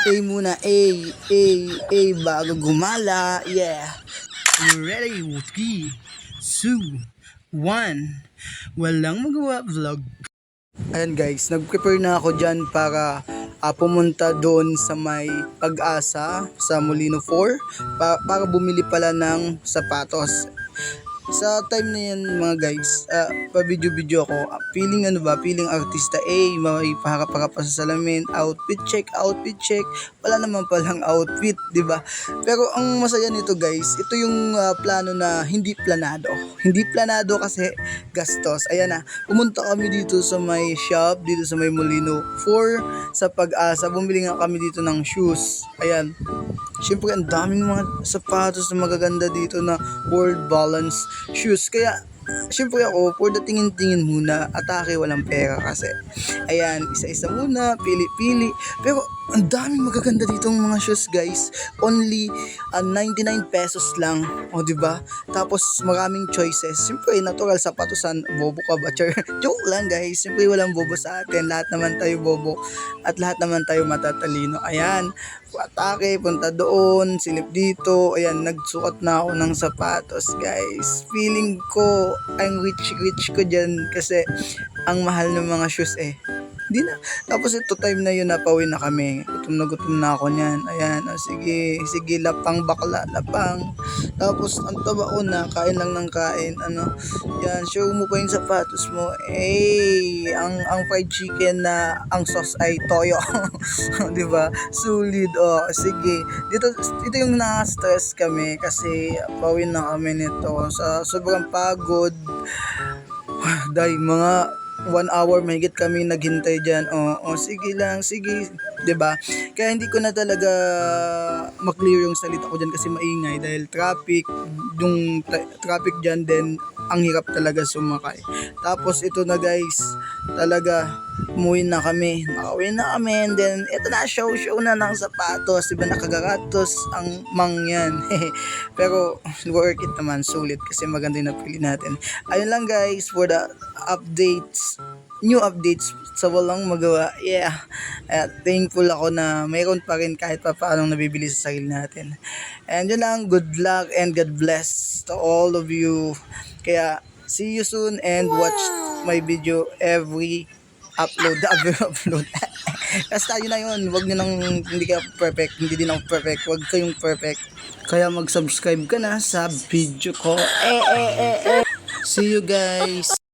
A muna, A, bago gumala. Yeah. You ready? 3, 2, 1. Walang magawa vlog. Ayan guys, nag-prepare na ako dyan para pumunta doon sa may Pag-asa sa Molino 4 para bumili pala ng sapatos. Sa time na yan mga guys, pa-video ako, feeling artista, may paharap-harap pa sa salamin, outfit check, wala naman palang outfit, di ba? Pero ang masaya nito guys, ito yung plano na hindi planado kasi gastos. Ayan na, pumunta kami dito sa may shop, dito sa may Molino 4, sa Pag-asa, bumili nga kami dito ng shoes. Ayan, syempre ang daming mga sapatos na magaganda dito na world balance shoes. Kaya syempre ako for the tingin-tingin muna, atake walang pera kasi. Ayan, isa-isa muna, pili-pili. Pero ang daming magaganda dito ng mga shoes guys. Only 99 pesos lang. O diba? Tapos maraming choices. Syempre natural sapatosan, bobo ka ba? Joke lang guys. Syempre walang bobo sa atin. Lahat naman tayo bobo at lahat naman tayo matatalino. Ayan, atake, punta doon, silip dito. Ayan, nagsukat na ako ng sapatos guys. Feeling ko ang rich ko dyan kasi ang mahal ng mga shoes Hindi na. Tapos ito time na yun, napawin na kami. Gutom na ako niyan. Ayan, sige, lapang bakla, lapang. Tapos ang taba ko na, kain lang ng kain. Yan, show mo pa yung sapatos mo. Ang fried chicken na ang sauce ay toyo. Di ba? Sulit. Sige. Dito yung na-stress kami kasi pawin na kami nito. Sa sobrang pagod. Dahil mga 1 hour mahigit kami naghintay dyan. Sige lang, sige. 'Di ba? Kaya hindi ko na talaga maklear yung salita ko dyan kasi maingay dahil traffic. Yung traffic dyan din, ang hirap talaga sumakay. Tapos ito na guys, talaga umuwi na kami. Nakauwi na kami and then ito na, show na ng sapatos. Diba nakagaratos ang mangyan. Pero worth it naman, sulit kasi maganda yung napili natin. Ayun lang guys for the updates, new updates sa walang magawa. Yeah, thankful ako na mayroon pa rin kahit pa paano nabibili sa sarili natin. And yun lang, good luck and God bless to all of you. Kaya see you soon and watch my video every upload. Basta yun na yun, wag nyo nang, hindi kayo perfect, hindi din ako perfect, wag kayong perfect. Kaya mag-subscribe ka na sa video ko. See you guys.